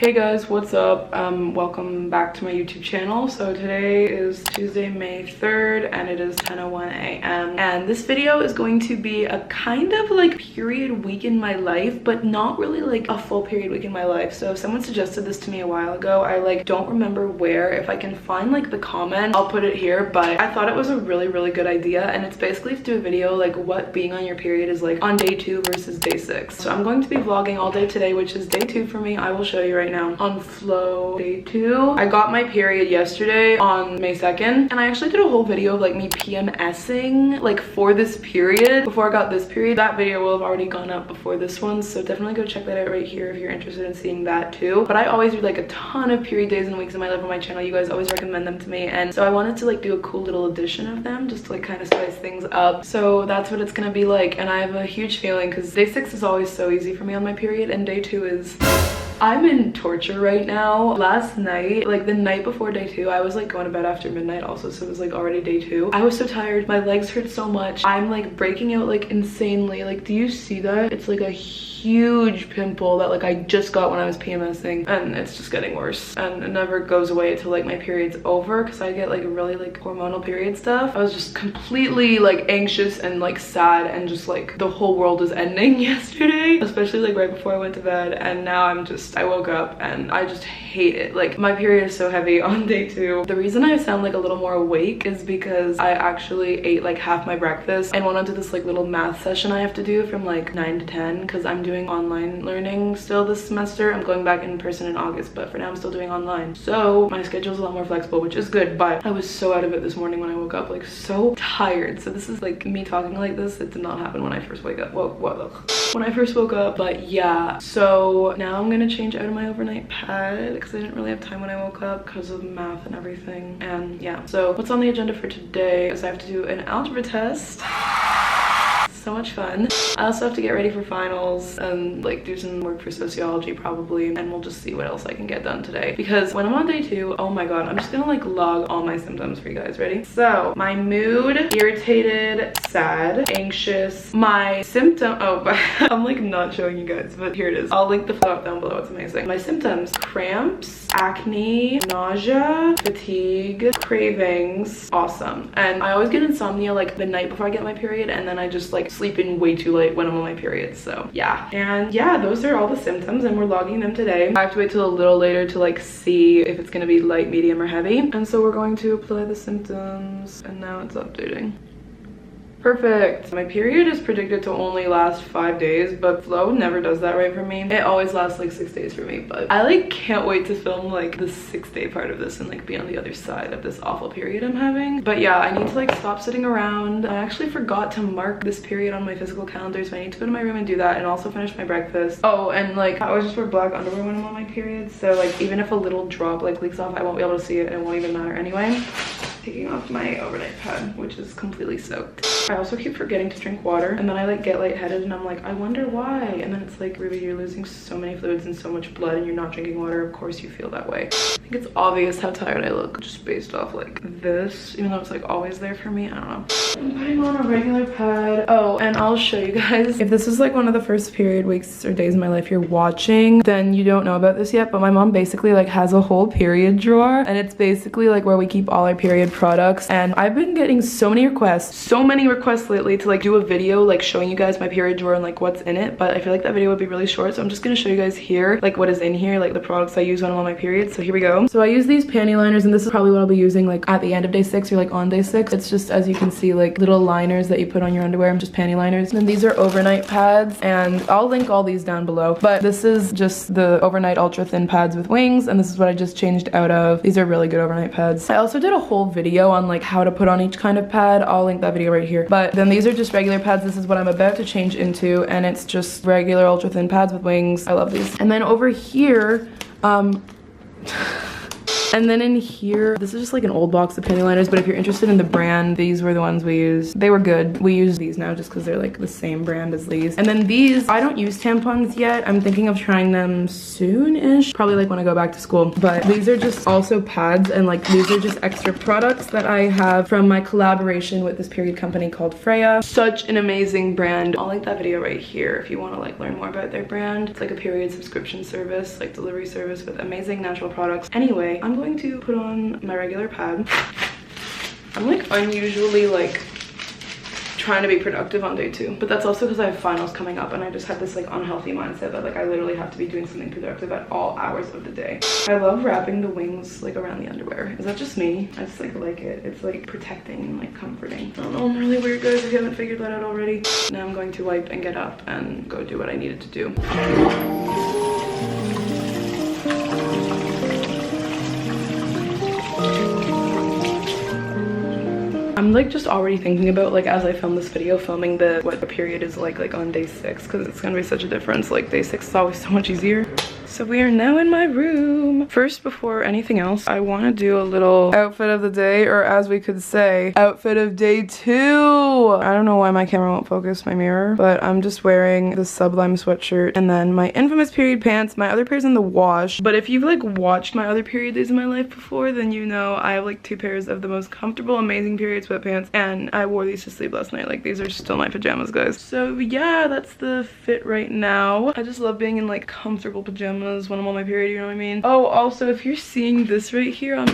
Hey guys, what's up? Welcome back to my YouTube channel. So today is Tuesday, May 3rd, and it is 10:01 a.m. And this video is going to be a kind of like period week in my life, but not really like a full period week in my life. So someone suggested this to me a while ago. I like don't remember where. If I can find like the comment, I'll put it here, but I thought it was a really good idea. And it's basically to do a video like what being on your period is like on day 2 versus day 6. So I'm going to be vlogging all day today, which is day 2 for me. I will show you right now. On flow day 2, I got my period yesterday on May 2nd, and I actually did a whole video of like me PMSing like for this period before I got this period. That video will have already gone up before this one, so definitely go check that out right here if you're interested in seeing that too. But I always do like a ton of period days and weeks in my life on my channel. You guys always recommend them to me, and so I wanted to like do a cool little edition of them just to like kind of spice things up. So that's what it's gonna be like, and I have a huge feeling because day 6 is always so easy for me on my period, and day 2 is I'm in torture right now. Last night, like the night before day 2, I was like going to bed after midnight also, so it was like already day 2. I was so tired, my legs hurt so much. I'm like breaking out like insanely. Like, do you see that? It's like a huge pimple that like I just got when I was PMSing, and it's just getting worse, and it never goes away till like my period's over because I get like really like hormonal period stuff. I was just completely like anxious and like sad and just like the whole world is ending yesterday, especially like right before I went to bed, and now I woke up and I just hate it. Like my period is so heavy on day 2. The reason I sound like a little more awake is because I actually ate like half my breakfast and went on to this like little math session I have to do from like 9 to 10 because I'm doing online learning still this semester. I'm going back in person in August, but for now I'm still doing online. So my schedule is a lot more flexible, which is good, but I was so out of it this morning when I woke up, like so tired. So this is like me talking like this. It did not happen when I first wake up. When I first woke up, but yeah. So now I'm gonna change out of my overnight pad because I didn't really have time when I woke up because of math and everything. And yeah, so what's on the agenda for today is I have to do an algebra test. So much fun. I also have to get ready for finals and like do some work for sociology probably, and we'll just see what else I can get done today, because when I'm on day 2, oh my god, I'm just gonna like log all my symptoms for you guys. Ready? So my mood, irritated, sad, anxious. My symptom, oh, but I'm like not showing you guys, but here it is. I'll link the photo down below. It's amazing. My symptoms: cramps, acne, nausea, fatigue, cravings. Awesome. And I always get insomnia like the night before I get my period, and then I just like sleep in way too late when I'm on my period. So yeah, and yeah, those are all the symptoms, and we're logging them today. I have to wait till a little later to like see if it's gonna be light, medium, or heavy, and so we're going to apply the symptoms, and now it's updating. Perfect. My period is predicted to only last 5 days, but Flow never does that right for me. It always lasts like 6 days for me, but I like can't wait to film like the 6-day part of this and like be on the other side of this awful period I'm having. But yeah, I need to like stop sitting around. I actually forgot to mark this period on my physical calendar, so I need to go to my room and do that, and also finish my breakfast. Oh, and like I always just wear black underwear when I'm on my period, so like even if a little drop like leaks off, I won't be able to see it and it won't even matter anyway. Taking off my overnight pad, which is completely soaked. I also keep forgetting to drink water, and then I like get lightheaded and I'm like, I wonder why, and then it's like, Ruby, you're losing so many fluids and so much blood and you're not drinking water. Of course you feel that way. I think it's obvious how tired I look just based off like this, even though it's like always there for me. I don't know. I'm putting on a regular pad. Oh, and I'll show you guys. If this is like one of the first period weeks or days in my life you're watching, then you don't know about this yet, but my mom basically like has a whole period drawer, and it's basically like where we keep all our period products. And I've been getting so many requests lately to like do a video like showing you guys my period drawer and like what's in it, but I feel like that video would be really short, so I'm just gonna show you guys here like what is in here, like the products I use when I'm on my period. So here we go. So I use these panty liners, and this is probably what I'll be using like at the end of day 6 or like on day 6. It's just, as you can see, like little liners that you put on your underwear, just panty liners. And then these are overnight pads, and I'll link all these down below, but this is just the overnight ultra thin pads with wings, and this is what I just changed out of. These are really good overnight pads. I also did a whole video on like how to put on each kind of pad. I'll link that video right here. But then these are just regular pads. This is what I'm about to change into, and it's just regular ultra thin pads with wings. I love these. And then over here, And then in here, this is just like an old box of panty liners, but if you're interested in the brand, these were the ones we used. They were good. We use these now just because they're like the same brand as these. And then these, I don't use tampons yet. I'm thinking of trying them soon-ish, probably like when I go back to school. But these are just also pads, and like these are just extra products that I have from my collaboration with this period company called Freya. Such an amazing brand. I'll link that video right here if you want to like learn more about their brand. It's like a period subscription service, like delivery service with amazing natural products. Anyway, I'm going to put on my regular pad. I'm like unusually like trying to be productive on day 2, but that's also because I have finals coming up and I just have this like unhealthy mindset that like I literally have to be doing something productive at all hours of the day. I love wrapping the wings like around the underwear. Is that just me? I just like it. It's like protecting and like comforting. I don't know, I'm really weird, guys, if you haven't figured that out already. Now I'm going to wipe and get up and go do what I needed to do. I'm like just already thinking about like as I film this video, filming what the period is like on day 6, because it's gonna be such a difference. Like day 6 is always so much easier. So we are now in my room. First, before anything else, I want to do a little outfit of the day, or as we could say, outfit of day 2. I don't know why my camera won't focus my mirror, but I'm just wearing this Sublime sweatshirt and then my infamous period pants. My other pair's in the wash, but if you've like watched my other period days of my life before, then you know I have like 2 pairs of the most comfortable, amazing period sweatpants, and I wore these to sleep last night. Like these are still my pajamas, guys. So yeah, that's the fit right now. I just love being in like comfortable pajamas when I'm on my period, you know what I mean? Oh, also, if you're seeing this right here on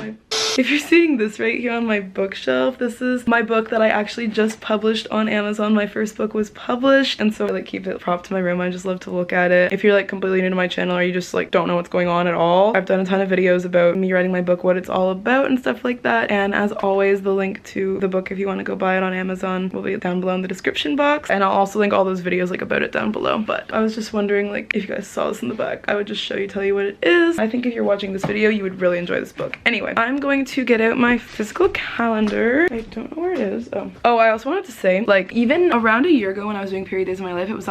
my bookshelf, this is my book that I actually just published on Amazon. My first book was published, and so I like keep it propped to my room. I just love to look at it. If you're like completely new to my channel or you just like don't know what's going on at all, I've done a ton of videos about me writing my book, what it's all about and stuff like that. And as always, the link to the book if you want to go buy it on Amazon will be down below in the description box, and I'll also link all those videos like about it down below. But I was just wondering like if you guys saw this in the back, I would just tell you what it is. I think if you're watching this video, you would really enjoy this book. Anyway, I'm going to get out my physical calendar. I don't know where it is. Oh, I also wanted to say, like, even around a year ago when I was doing period days of my life, it was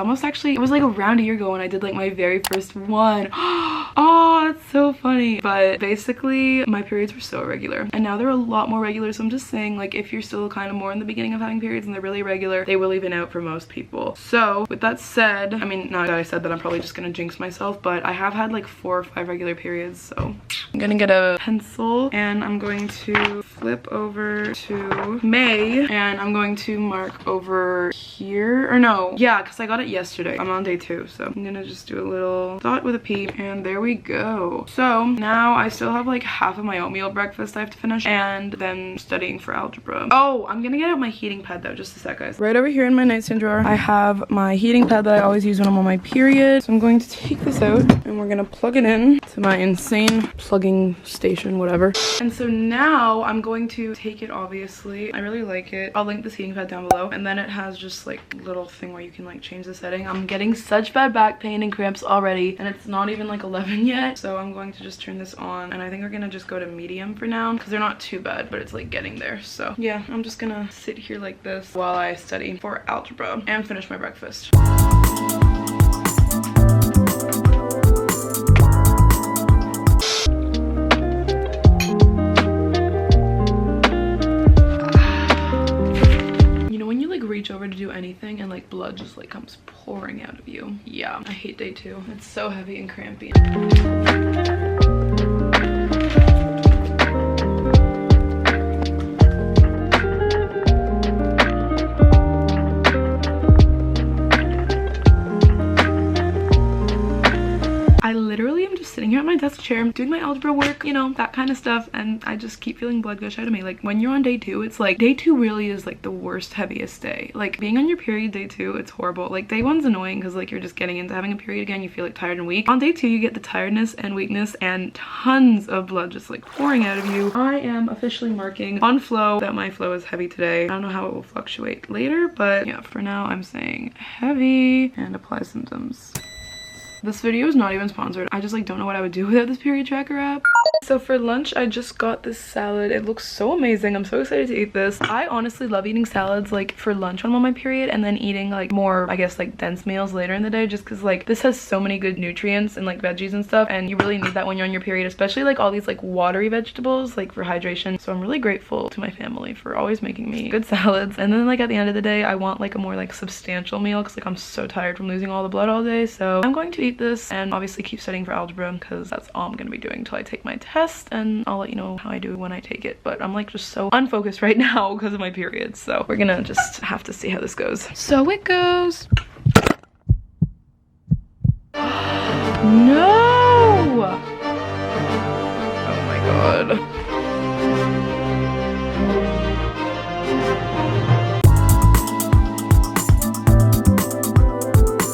like around a year ago when I did like my very first one. Oh, that's so funny. But basically, my periods were so irregular, and now they're a lot more regular. So I'm just saying, like, if you're still kind of more in the beginning of having periods and they're really irregular, they will even out for most people. So with that said, I mean, now that I said that, I'm probably just gonna jinx myself, but I have had like 4 or 5 regular periods. So I'm gonna get a pencil and I'm going to flip over to May, and I'm going to mark over here, or no, yeah, because I got it yesterday. I'm on day 2, so I'm gonna just do a little dot with a P, and there we go. So now I still have like half of my oatmeal breakfast I have to finish, and then studying for algebra. Oh, I'm gonna get out my heating pad though, just a sec, guys. Right over here in my nightstand drawer, I have my heating pad that I always use when I'm on my period. So I'm going to take this out and we're gonna plug it in to my insane plugging station, whatever. And so now I'm going to take it, obviously. I really like it. I'll link this heating pad down below, and then it has just like little thing where you can like change the setting. I'm getting such bad back pain and cramps already, and it's not even like 11 yet, so I'm going to just turn this on, and I think we're gonna just go to medium for now because they're not too bad, but it's like getting there. So yeah, I'm just gonna sit here like this while I study for algebra and finish my breakfast. Reach over to do anything and like blood just like comes pouring out of you. Yeah, I hate day 2. It's so heavy and crampy. I literally am just sitting here at my desk chair doing my algebra work, you know, that kind of stuff, and I just keep feeling blood gush out of me. Like when you're on day 2, it's like day 2 really is like the worst, heaviest day. Like being on your period day 2, it's horrible. Like day 1's annoying because like you're just getting into having a period again, you feel like tired and weak. On day 2 you get the tiredness and weakness and tons of blood just like pouring out of you. I am officially marking on flow that my flow is heavy today. I don't know how it will fluctuate later, but yeah, for now I'm saying heavy and apply symptoms. This video is not even sponsored. I just like don't know what I would do without this period tracker app. So for lunch, I just got this salad. It looks so amazing. I'm so excited to eat this. I honestly love eating salads like for lunch when I'm on my period, and then eating like more, I guess, like dense meals later in the day, just because like this has so many good nutrients and like veggies and stuff, and you really need that when you're on your period, especially like all these like watery vegetables like for hydration. So I'm really grateful to my family for always making me good salads. And then like at the end of the day, I want like a more like substantial meal because like I'm so tired from losing all the blood all day. So I'm going to eat this and obviously keep studying for algebra because that's all I'm gonna be doing until I take my test, and I'll let you know how I do when I take it. But I'm like just so unfocused right now because of my period, so we're gonna just have to see how this goes. So it goes. No! Oh my god.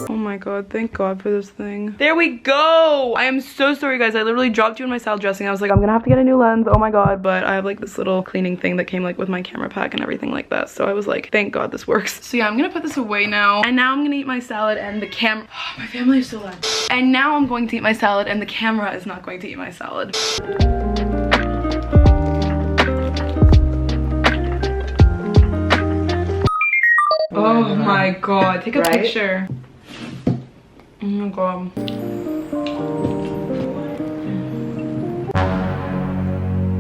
Oh my god, thank god for this thing. There we go! I am so sorry guys, I literally dropped you in my salad dressing. I was like, I'm gonna have to get a new lens, oh my god, but I have like this little cleaning thing that came like with my camera pack and everything like that, so I was like, thank god this works. So yeah, I'm gonna put this away now, and now I'm gonna eat my salad and the camera. Oh, my family is still alive. And now I'm going to eat my salad and the camera is not going to eat my salad. Oh my god, take a picture. Oh my god.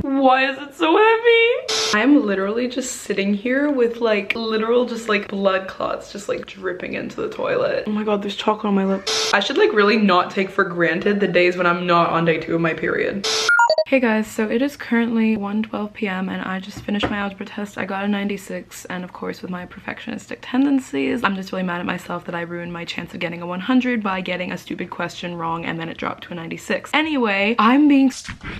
Why is it so heavy? I'm literally just sitting here with like literal just like blood clots just like dripping into the toilet. Oh my god, there's chocolate on my lip. I should like really not take for granted the days when I'm not on day 2 of my period. Hey guys, so it is currently 1:12 p.m. and I just finished my algebra test. I got a 96, and of course with my perfectionistic tendencies, I'm just really mad at myself that I ruined my chance of getting a 100 by getting a stupid question wrong and then it dropped to a 96. Anyway, I'm being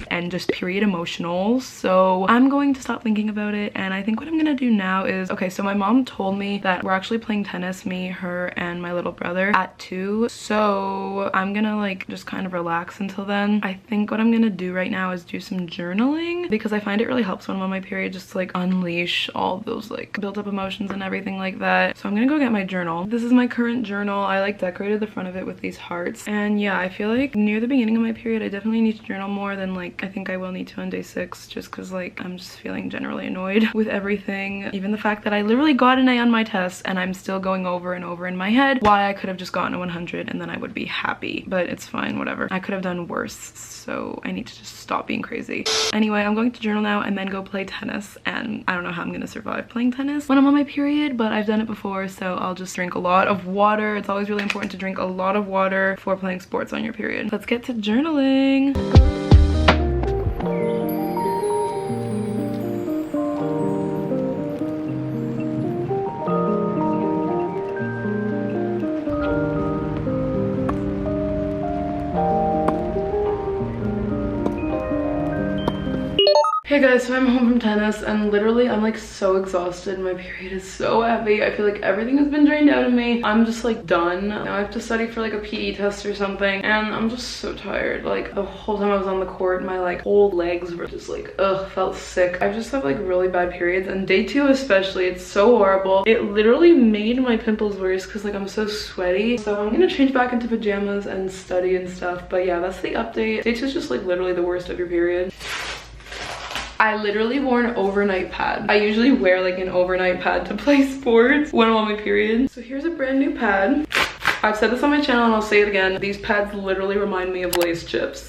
and just period emotional, so I'm going to stop thinking about it, and I think what I'm gonna do now is, okay, so my mom told me that we're actually playing tennis, me, her, and my little brother at 2, so I'm gonna like just kind of relax until then. I think what I'm gonna do right now is do some journaling because I find it really helps when I'm on my period just to like unleash all those like built up emotions and everything like that. So I'm gonna go get my journal. This is my current journal. I like decorated the front of it with these hearts, and yeah, I feel like near the beginning of my period I definitely need to journal more than like I think I will need to on day 6, just because like I'm just feeling generally annoyed with everything. Even the fact that I literally got an A on my test and I'm still going over and over in my head why I could have just gotten a 100 and then I would be happy, but it's fine, whatever. I could have done worse, so I need to just stop being crazy. Anyway, I'm going to journal now and then go play tennis, and I don't know how I'm gonna survive playing tennis when I'm on my period, but I've done it before, so I'll just drink a lot of water. It's always really important to drink a lot of water before playing sports on your period. Let's get to journaling. Hey guys, so I'm home from tennis and literally I'm like so exhausted. My period is so heavy. I feel like everything has been drained out of me. I'm just like done. Now I have to study for like a PE test or something, and I'm just so tired. Like the whole time I was on the court, my like whole legs were just like, ugh, felt sick. I just have like really bad periods, and day 2 especially, it's so horrible. It literally made my pimples worse because like I'm so sweaty. So I'm gonna change back into pajamas and study and stuff. But yeah, that's the update. Day 2 is just like literally the worst of your period. I literally wore an overnight pad. I usually wear like an overnight pad to play sports when I'm on my period. So here's a brand new pad. I've said this on my channel and I'll say it again. These pads literally remind me of Lay's chips.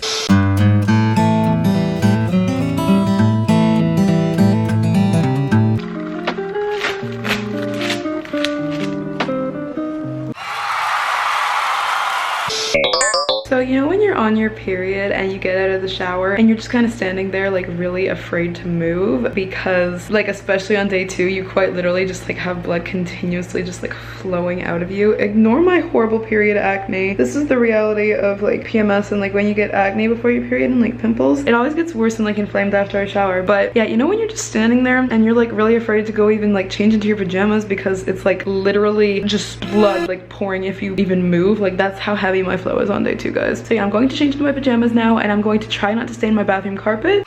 So you know when you're on your period and you get out of the shower and you're just kind of standing there like really afraid to move because like especially on day 2 you quite literally just like have blood continuously just like flowing out of you. Ignore my horrible period acne. This is the reality of like PMS and like when you get acne before your period and like pimples. It always gets worse and like inflamed after I shower. But yeah, you know when you're just standing there and you're like really afraid to go even like change into your pajamas because it's like literally just blood like pouring if you even move. Like that's how heavy my flow is on day 2, guys. So yeah, I'm going to change into my pajamas now and I'm going to try not to stain my bathroom carpet.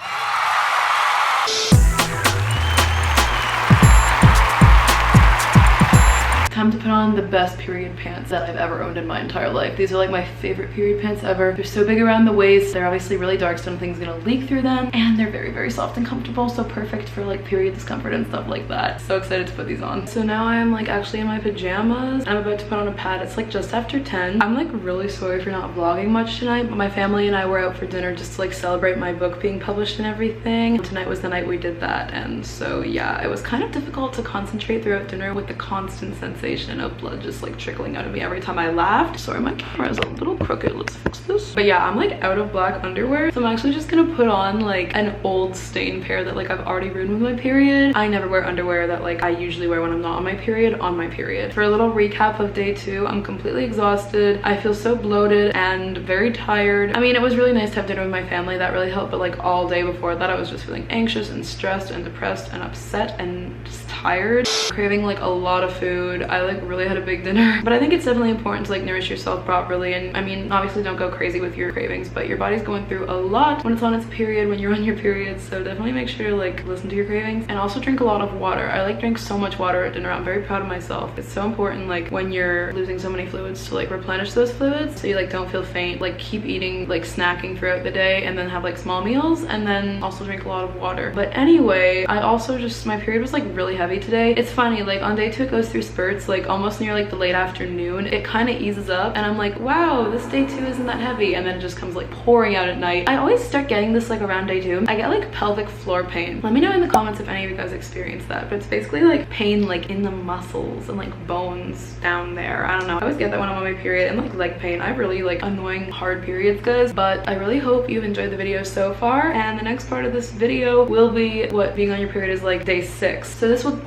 Time time to put on the best period pants that I've ever owned in my entire life. These are like my favorite period pants ever. They're so big around the waist. They're obviously really dark, so nothing's gonna leak through them. And they're very, very soft and comfortable, so perfect for like period discomfort and stuff like that. So excited to put these on. So now I am like actually in my pajamas. I'm about to put on a pad. It's like just after 10. I'm like really sorry for not vlogging much tonight, but my family and I were out for dinner just to like celebrate my book being published and everything. Tonight was the night we did that, and so yeah, it was kind of difficult to concentrate throughout dinner with the constant sensation of blood just like trickling out of me every time I laughed. Sorry, my camera is a little crooked. Let's fix this. But yeah, I'm like out of black underwear, so I'm actually just gonna put on like an old stain pair that like I've already ruined with my period. I never wear underwear that like I usually wear when I'm not on my period For a little recap of day 2, I'm completely exhausted. I feel so bloated and very tired. I mean, it was really nice to have dinner with my family. That really helped, but like all day before that I was just feeling anxious and stressed and depressed and upset and just tired, craving like a lot of food. I like really had a big dinner, but I think it's definitely important to like nourish yourself properly. And I mean, obviously don't go crazy with your cravings, but your body's going through a lot when it's on its period, when you're on your period, so definitely make sure to like listen to your cravings and also drink a lot of water. I like drink so much water at dinner. I'm very proud of myself. It's so important like when you're losing so many fluids to like replenish those fluids so you like don't feel faint. Like keep eating, like snacking throughout the day, and then have like small meals, and then also drink a lot of water. But anyway, I also just, my period was like really heavy today. It's funny, like on day 2 it goes through spurts, like almost near like the late afternoon it kind of eases up and I'm like, wow, this day 2 isn't that heavy, and then it just comes like pouring out at night. I always start getting this like around day 2. I get like pelvic floor pain. Let me know in the comments if any of you guys experience that, but it's basically like pain like in the muscles and like bones down there. I don't know, I always get that when I'm on my period, and like leg pain. I have really like annoying hard periods, guys, but I really hope you've enjoyed the video so far, and the next part of this video will be what being on your period is like day 6. So this will,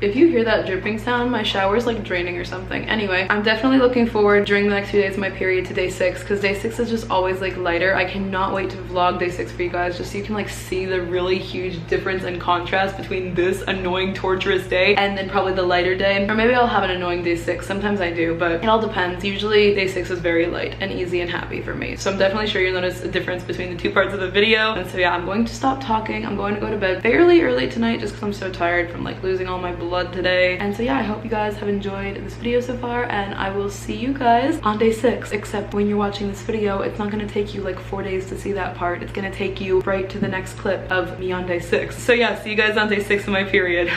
if you hear that dripping sound, my shower is like draining or something. Anyway, I'm definitely looking forward during the next few days of my period to day 6, because day 6 is just always like lighter. I cannot wait to vlog day 6 for you guys, just so you can like see the really huge difference and contrast between this annoying torturous day and then probably the lighter day. Or maybe I'll have an annoying day 6. Sometimes I do, but it all depends. Usually day 6 is very light and easy and happy for me, so I'm definitely sure you'll notice a difference between the 2 parts of the video. And so yeah, I'm going to stop talking. I'm going to go to bed fairly early tonight just because I'm so tired from like losing all my blood today. And so yeah, I hope you guys have enjoyed this video so far, and I will see you guys on day 6. Except when you're watching this video, it's not going to take you like 4 days to see that part. It's going to take you right to the next clip of me on day 6. So yeah, see you guys on day 6 of my period.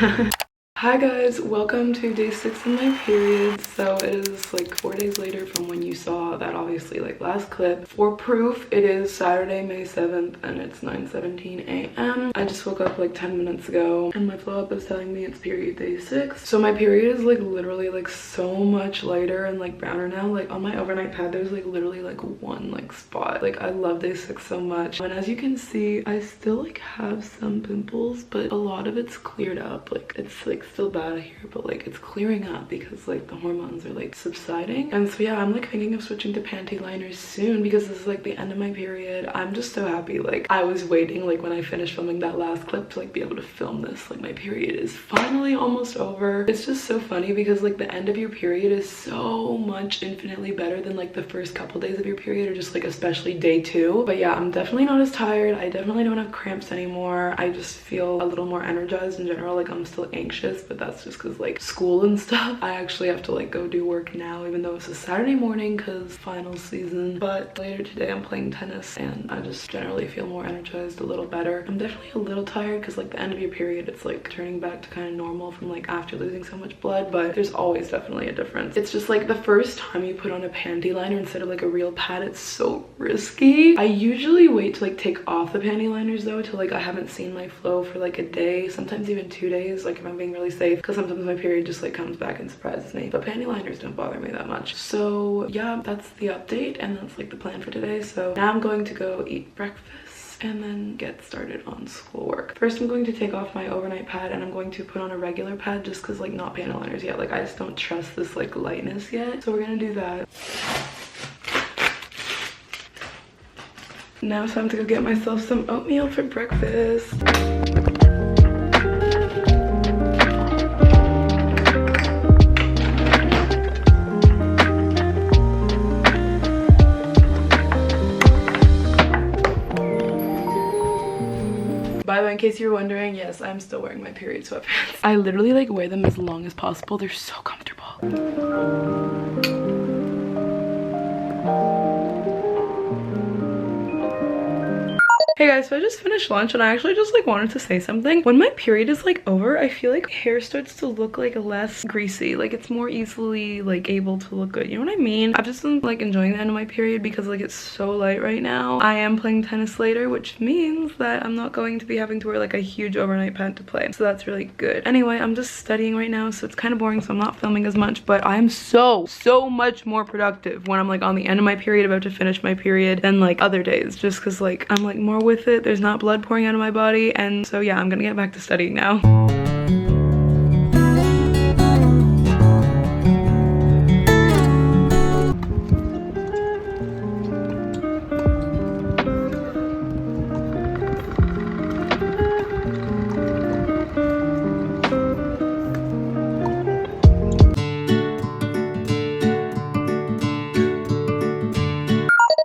Hi guys, welcome to day 6 of my period. So it is like 4 days later from when you saw that obviously like last clip. For proof, it is Saturday, May 7th, and it's 9:17 a.m. I just woke up like 10 minutes ago, and my flow up is telling me it's period day 6. So my period is like literally like so much lighter and like browner now. Like on my overnight pad, there's like literally like one like spot. Like I love day 6 so much. And as you can see, I still like have some pimples, but a lot of it's cleared up. Like it's like still bad here, but like it's clearing up because like the hormones are like subsiding. And so yeah, I'm like thinking of switching to panty liners soon because this is like the end of my period. I'm just so happy. Like I was waiting like when I finished filming that last clip to like be able to film this. Like my period is finally almost over. It's just so funny because like the end of your period is so much infinitely better than like the first couple days of your period, or just like especially day 2. But yeah, I'm definitely not as tired. I definitely don't have cramps anymore. I just feel a little more energized in general. Like I'm still anxious, but that's just because like school and stuff. I actually have to like go do work now, even though it's a Saturday morning because final season. But later today I'm playing tennis, and I just generally feel more energized, a little better. I'm definitely a little tired because like the end of your period, it's like turning back to kind of normal from like after losing so much blood, but there's always definitely a difference. It's just like the first time you put on a panty liner instead of like a real pad, it's so risky. I usually wait to like take off the panty liners though till like I haven't seen my flow for like a day, sometimes even 2 days, like if I'm being really safe, because sometimes my period just like comes back and surprises me. But panty liners don't bother me that much. So yeah, that's the update, and that's like the plan for today. So now I'm going to go eat breakfast and then get started on schoolwork. First, I'm going to take off my overnight pad, and I'm going to put on a regular pad just because like not panty liners yet. Like I just don't trust this like lightness yet. So we're gonna do that. Now it's time to go get myself some oatmeal for breakfast. By the way, in case you're wondering, yes, I'm still wearing my period sweatpants. I literally like wear them as long as possible. They're so comfortable. Hey guys, so I just finished lunch and I actually just like wanted to say something. When my period is like over, I feel like hair starts to look like less greasy. Like it's more easily like able to look good. You know what I mean? I've just been like enjoying the end of my period because like it's so light right now. I am playing tennis later, which means that I'm not going to be having to wear like a huge overnight pant to play. So that's really good. Anyway, I'm just studying right now, so it's kind of boring, so I'm not filming as much, but I'm so much more productive when I'm like on the end of my period, about to finish my period, than like other days, just because like I'm like more with it. There's not blood pouring out of my body, and so yeah, I'm gonna get back to studying now.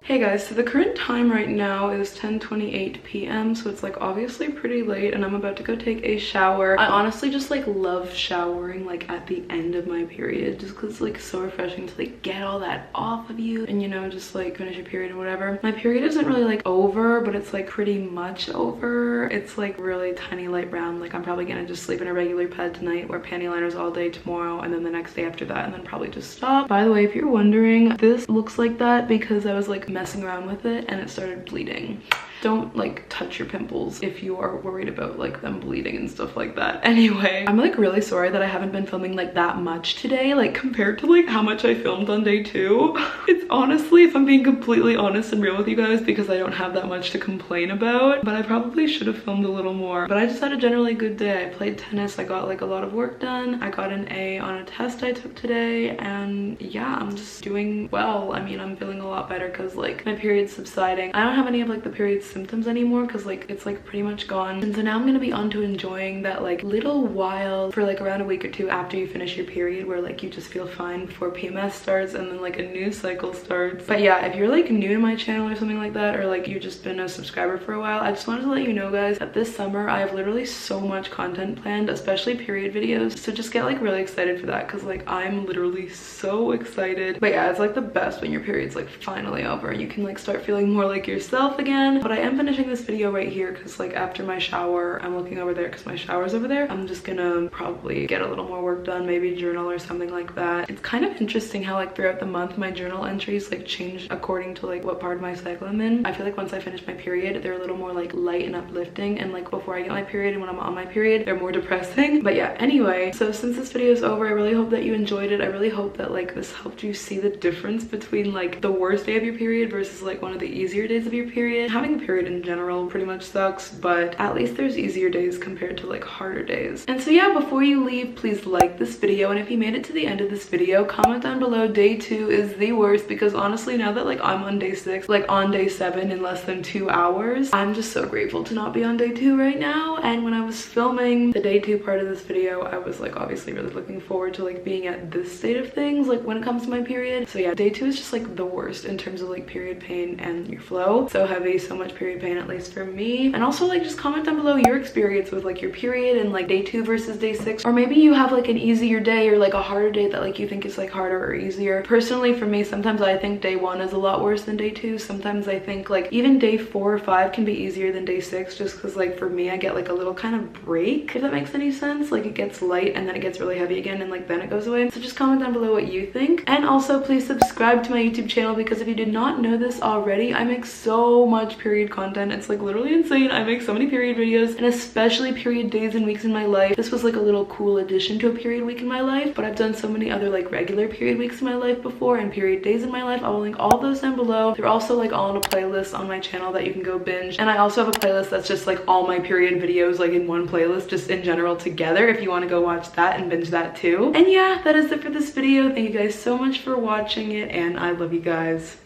Hey guys, so the current time right now is 10:28 p.m. so it's like obviously pretty late, and I'm about to go take a shower. I honestly just like love showering like at the end of my period, just because it's like so refreshing to like get all that off of you and, you know, just like finish your period or whatever. My period isn't really like over, but it's like pretty much over. It's like really tiny light brown. Like I'm probably gonna just sleep in a regular pad tonight, wear panty liners all day tomorrow, and then the next day after that, and then probably just stop. By the way, if you're wondering, this looks like that because I was like messing around with it and it started bleeding. Don't like touch your pimples if you are worried about like them bleeding and stuff like that. Anyway, I'm like really sorry that I haven't been filming like that much today, like compared to like how much I filmed on day 2. It's honestly, if I'm being completely honest and real with you guys, because I don't have that much to complain about, but I probably should have filmed a little more. But I just had a generally good day. I played tennis, I got like a lot of work done, I got an A on a test I took today, and yeah, I'm just doing well. I mean, I'm feeling a lot better because like my period's subsiding. I don't have any of like the period symptoms anymore because like it's like pretty much gone, and so now I'm gonna be on to enjoying that like little while for like around a week or two after you finish your period, where like you just feel fine before PMS starts and then like a new cycle starts. But yeah, if you're like new to my channel or something like that, or like you've just been a subscriber for a while, I just wanted to let you know guys that this summer I have literally so much content planned, especially period videos, so just get like really excited for that because like I'm literally so excited. But yeah, it's like the best when your period's like finally over and you can like start feeling more like yourself again. But I am finishing this video right here because like after my shower, I'm looking over there because my shower's over there, I'm just gonna probably get a little more work done, maybe journal or something like that. It's kind of interesting how like throughout the month my journal entries like change according to like what part of my cycle I'm in. I feel like once I finish my period, they're a little more like light and uplifting, and like before I get my period and when I'm on my period, they're more depressing. But yeah, anyway, so since this video is over, I really hope that you enjoyed it. I really hope that like this helped you see the difference between like the worst day of your period versus like one of the easier days of your period. Having a period in general pretty much sucks, but at least there's easier days compared to like harder days. And so yeah, before you leave, please like this video, and if you made it to the end of this video, comment down below day 2 is the worst, because honestly now that like I'm on day 6, like on day 7 in less than 2 hours, I'm just so grateful to not be on day 2 right now. And when I was filming the day 2 part of this video, I was like obviously really looking forward to like being at this state of things like when it comes to my period. So yeah, day 2 is just like the worst in terms of like period pain and your flow. So heavy, so much period pain, at least for me. And also like just comment down below your experience with like your period and like day 2 versus day 6, or maybe you have like an easier day or like a harder day that like you think is like harder or easier. Personally for me, sometimes I think day 1 is a lot worse than day 2. Sometimes I think like even day 4 or 5 can be easier than day 6, just because like for me I get like a little kind of break, if that makes any sense. Like it gets light and then it gets really heavy again and like then it goes away. So just comment down below what you think, and also please subscribe to my YouTube channel, because if you did not know this already, I make so much period content. It's like literally insane. I make so many period videos, and especially period days and weeks in my life. This was like a little cool addition to a period week in my life, but I've done so many other like regular period weeks in my life before and period days in my life. I will link all those down below. They're also like all in a playlist on my channel that you can go binge, and I also have a playlist that's just like all my period videos like in one playlist, just in general together, if you want to go watch that and binge that too. And yeah, that is it for this video. Thank you guys so much for watching it, and I love you guys.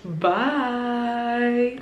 Bye.